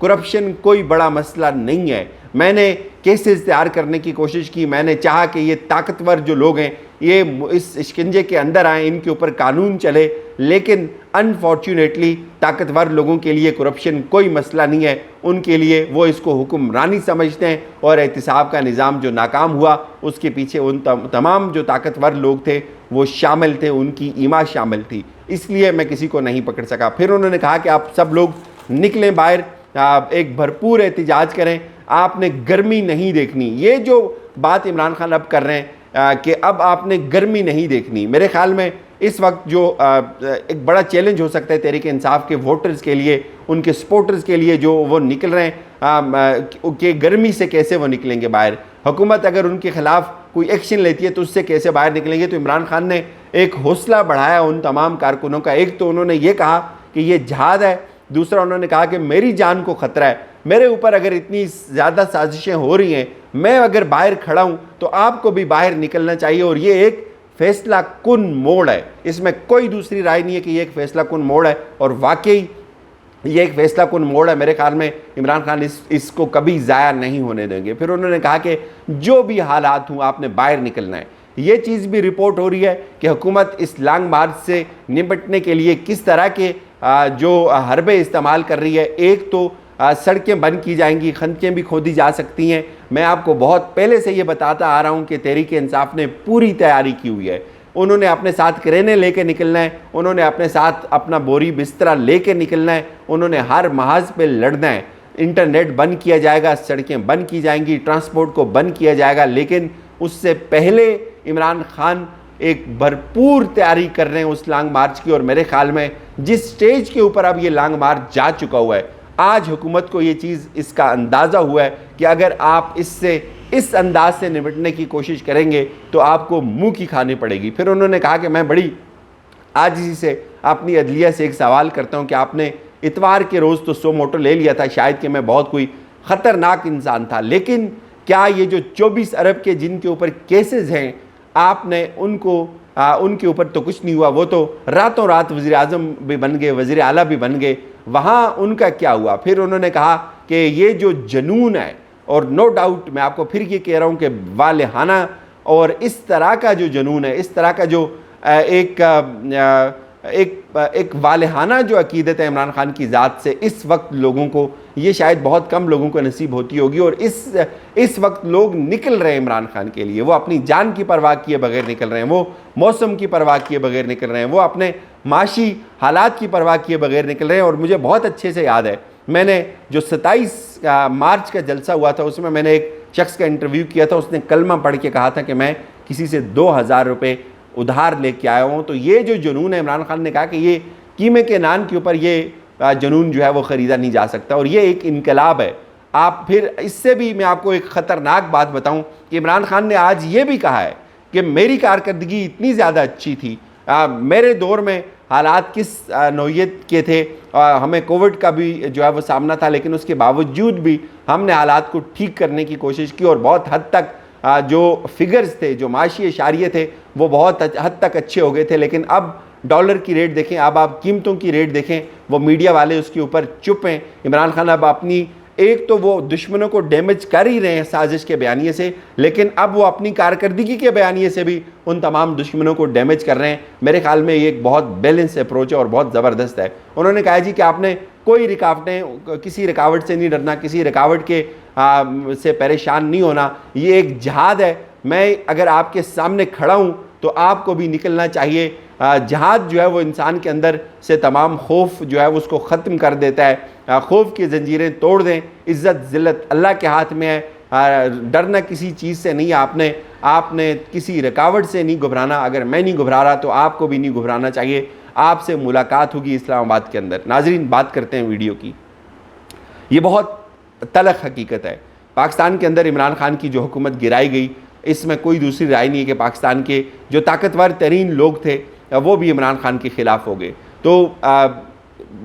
Corruption کوئی بڑا مسئلہ نہیں ہے. میں نے کیسز تیار کرنے کی کوشش کی, میں نے چاہا کہ یہ طاقتور جو لوگ ہیں یہ اس شکنجے کے اندر آئیں, ان کے اوپر قانون چلے, لیکن انفارچونیٹلی طاقتور لوگوں کے لیے کرپشن کوئی مسئلہ نہیں ہے. ان کے لیے وہ اس کو حکمرانی سمجھتے ہیں, اور احتساب کا نظام جو ناکام ہوا اس کے پیچھے ان تمام جو طاقتور لوگ تھے وہ شامل تھے, ان کی ایما شامل تھی, اس لیے میں کسی کو نہیں پکڑ سکا. پھر انہوں نے کہا کہ آپ سب لوگ نکلیں باہر, ایک بھرپور احتجاج کریں, آپ نے گرمی نہیں دیکھنی. یہ جو بات عمران خان اب کر رہے ہیں کہ اب آپ نے گرمی نہیں دیکھنی, میرے خیال میں اس وقت جو ایک بڑا چیلنج ہو سکتا ہے تحریک انصاف کے ووٹرز کے لیے, ان کے سپورٹرز کے لیے جو وہ نکل رہے ہیں کہ گرمی سے کیسے وہ نکلیں گے باہر. حکومت اگر ان کے خلاف کوئی ایکشن لیتی ہے تو اس سے کیسے باہر نکلیں گے. تو عمران خان نے ایک حوصلہ بڑھایا ان تمام کارکنوں کا. ایک تو انہوں نے یہ کہا کہ یہ جہاد ہے, دوسرا انہوں نے کہا کہ میری جان کو خطرہ ہے, میرے اوپر اگر اتنی زیادہ سازشیں ہو رہی ہیں, میں اگر باہر کھڑا ہوں تو آپ کو بھی باہر نکلنا چاہیے. اور یہ ایک فیصلہ کن موڑ ہے, اس میں کوئی دوسری رائے نہیں ہے کہ یہ ایک فیصلہ کن موڑ ہے, اور واقعی یہ ایک فیصلہ کن موڑ ہے. میرے خیال میں عمران خان اس کو کبھی ضائع نہیں ہونے دیں گے. پھر انہوں نے کہا کہ جو بھی حالات ہوں آپ نے باہر نکلنا ہے. یہ چیز بھی رپورٹ ہو رہی ہے کہ حکومت اس لانگ مارچ سے نمٹنے کے لیے کس طرح کے جو حربے استعمال کر رہی ہے. ایک تو سڑکیں بند کی جائیں گی, خندقیں بھی کھودی جا سکتی ہیں. میں آپ کو بہت پہلے سے یہ بتاتا آ رہا ہوں کہ تحریک انصاف نے پوری تیاری کی ہوئی ہے. انہوں نے اپنے ساتھ کرینے لے کے نکلنا ہے, انہوں نے اپنے ساتھ اپنا بوری بسترہ لے کے نکلنا ہے, انہوں نے ہر محاذ پہ لڑنا ہے. انٹرنیٹ بند کیا جائے گا, سڑکیں بند کی جائیں گی, ٹرانسپورٹ کو بند کیا جائے گا, لیکن اس سے پہلے عمران خان ایک بھرپور تیاری کر رہے ہیں اس لانگ مارچ کی. اور میرے خیال میں جس سٹیج کے اوپر اب یہ لانگ مارچ جا چکا ہوا ہے, آج حکومت کو یہ چیز اس کا اندازہ ہوا ہے کہ اگر آپ اس انداز سے نمٹنے کی کوشش کریں گے تو آپ کو منہ کی کھانی پڑے گی. پھر انہوں نے کہا کہ میں بڑی عاجزی سے اپنی عدلیہ سے ایک سوال کرتا ہوں کہ آپ نے اتوار کے روز تو سو موٹو لے لیا تھا, شاید کہ میں بہت کوئی خطرناک انسان تھا, لیکن کیا یہ جو 24 ارب کے جن کے اوپر کیسز ہیں آپ نے ان کے اوپر تو کچھ نہیں ہوا, وہ تو راتوں رات وزیر اعظم بھی بن گئے, وزیر اعلیٰ بھی بن گئے, وہاں ان کا کیا ہوا. پھر انہوں نے کہا کہ یہ جو جنون ہے, اور نو ڈاؤٹ میں آپ کو پھر یہ کہہ رہا ہوں کہ والہانہ اور اس طرح کا جو جنون ہے, اس طرح کا جو ایک والہانہ جو عقیدت ہے عمران خان کی ذات سے, اس وقت لوگوں کو یہ شاید بہت کم لوگوں کو نصیب ہوتی ہوگی. اور اس وقت لوگ نکل رہے ہیں عمران خان کے لیے, وہ اپنی جان کی پرواہ کیے بغیر نکل رہے ہیں, وہ موسم کی پرواہ کیے بغیر نکل رہے ہیں, وہ اپنے معاشی حالات کی پرواہ کیے بغیر نکل رہے ہیں. اور مجھے بہت اچھے سے یاد ہے, میں نے جو 27 مارچ کا جلسہ ہوا تھا اس میں نے ایک شخص کا انٹرویو کیا تھا, اس نے کلمہ پڑھ کے کہا تھا کہ میں کسی سے 2000 روپے ادھار لے کے آیا ہوں. تو یہ جو جنون ہے, عمران خان نے کہا کہ یہ قیمے کے نان کے اوپر یہ جنون جو ہے وہ خریدا نہیں جا سکتا, اور یہ ایک انقلاب ہے. آپ پھر اس سے بھی میں آپ کو ایک خطرناک بات بتاؤں کہ عمران خان نے آج یہ بھی کہا ہے کہ میری کارکردگی اتنی زیادہ اچھی تھی, میرے دور میں حالات کس نوعیت کے تھے, ہمیں کووڈ کا بھی جو ہے وہ سامنا تھا, لیکن اس کے باوجود بھی ہم نے حالات کو ٹھیک کرنے کی کوشش کی, اور بہت حد تک جو فگرز تھے, جو معاشی اشاریے تھے, وہ بہت حد تک اچھے ہو گئے تھے. لیکن اب ڈالر کی ریٹ دیکھیں, اب آپ قیمتوں کی ریٹ دیکھیں, وہ میڈیا والے اس کے اوپر چپ ہیں. عمران خان اب اپنی ایک تو وہ دشمنوں کو ڈیمیج کر ہی رہے ہیں سازش کے بیانیے سے, لیکن اب وہ اپنی کارکردگی کے بیانیے سے بھی ان تمام دشمنوں کو ڈیمیج کر رہے ہیں. میرے خیال میں یہ ایک بہت بیلنس اپروچ ہے اور بہت زبردست ہے. انہوں نے کہا جی کہ آپ نے کوئی رکاوٹیں, کسی رکاوٹ سے نہیں ڈرنا, کسی رکاوٹ کے سے پریشان نہیں ہونا, یہ ایک جہاد ہے. میں اگر آپ کے سامنے کھڑا ہوں تو آپ کو بھی نکلنا چاہیے. جہاد جو ہے وہ انسان کے اندر سے تمام خوف جو ہے وہ اس کو ختم کر دیتا ہے. خوف کی زنجیریں توڑ دیں, عزت ذلت اللہ کے ہاتھ میں ہے, ڈرنا کسی چیز سے نہیں. آپ نے کسی رکاوٹ سے نہیں گھبرانا. اگر میں نہیں گھبرا رہا تو آپ کو بھی نہیں گھبرانا چاہیے. آپ سے ملاقات ہوگی اسلام آباد کے اندر. ناظرین, بات کرتے ہیں ویڈیو کی. یہ بہت تلخ حقیقت ہے. پاکستان کے اندر عمران خان کی جو حکومت گرائی گئی, اس میں کوئی دوسری رائے نہیں ہے کہ پاکستان کے جو طاقتور ترین لوگ تھے وہ بھی عمران خان کے خلاف ہو گئے. تو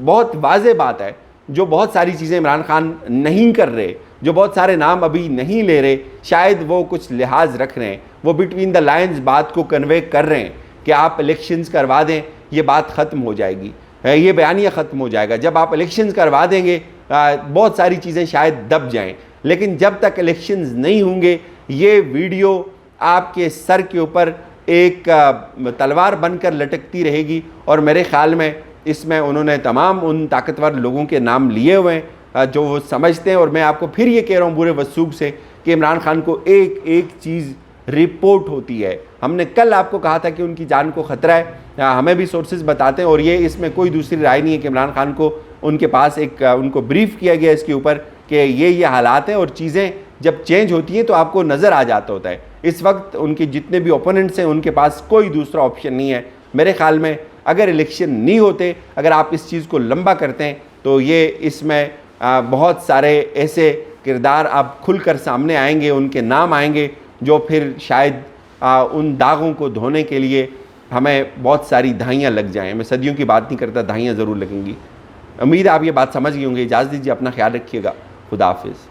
بہت واضح بات ہے, جو بہت ساری چیزیں عمران خان نہیں کر رہے, جو بہت سارے نام ابھی نہیں لے رہے, شاید وہ کچھ لحاظ رکھ رہے ہیں, وہ بٹوین دا لائنز بات کو کنوے کر رہے ہیں کہ آپ الیکشنز کروا دیں, یہ بات ختم ہو جائے گی. یہ بیانیہ ختم ہو جائے گا. جب آپ الیکشنز کروا دیں گے بہت ساری چیزیں شاید دب جائیں, لیکن جب تک الیکشنز نہیں ہوں گے یہ ویڈیو آپ کے سر کے اوپر ایک تلوار بن کر لٹکتی رہے گی. اور میرے خیال میں اس میں انہوں نے تمام ان طاقتور لوگوں کے نام لیے ہوئے ہیں جو وہ سمجھتے ہیں. اور میں آپ کو پھر یہ کہہ رہا ہوں برے وثوق سے کہ عمران خان کو ایک ایک چیز رپورٹ ہوتی ہے. ہم نے کل آپ کو کہا تھا کہ ان کی جان کو خطرہ ہے, ہمیں بھی سورسز بتاتے ہیں, اور یہ اس میں کوئی دوسری رائے نہیں ہے کہ عمران خان کو ان کے پاس ان کو بریف کیا گیا اس کے اوپر کہ یہ حالات ہیں, اور چیزیں جب چینج ہوتی ہیں تو آپ کو نظر آ جاتا ہوتا ہے. اس وقت ان کے جتنے بھی اوپوننٹس ہیں ان کے پاس کوئی دوسرا آپشن نہیں ہے. میرے خیال میں اگر الیکشن نہیں ہوتے, اگر آپ اس چیز کو لمبا کرتے ہیں تو یہ اس میں بہت سارے ایسے کردار آپ کھل کر سامنے آئیں گے, ان کے نام آئیں گے جو پھر شاید ان داغوں کو دھونے کے لیے ہمیں بہت ساری دہائیاں لگ جائیں. میں صدیوں کی بات نہیں کرتا, دہائیاں ضرور لگیں گی. امید ہے آپ یہ بات سمجھ گئے ہوں گے. اجازت دیجیے, اپنا خیال رکھیے گا. خدا حافظ.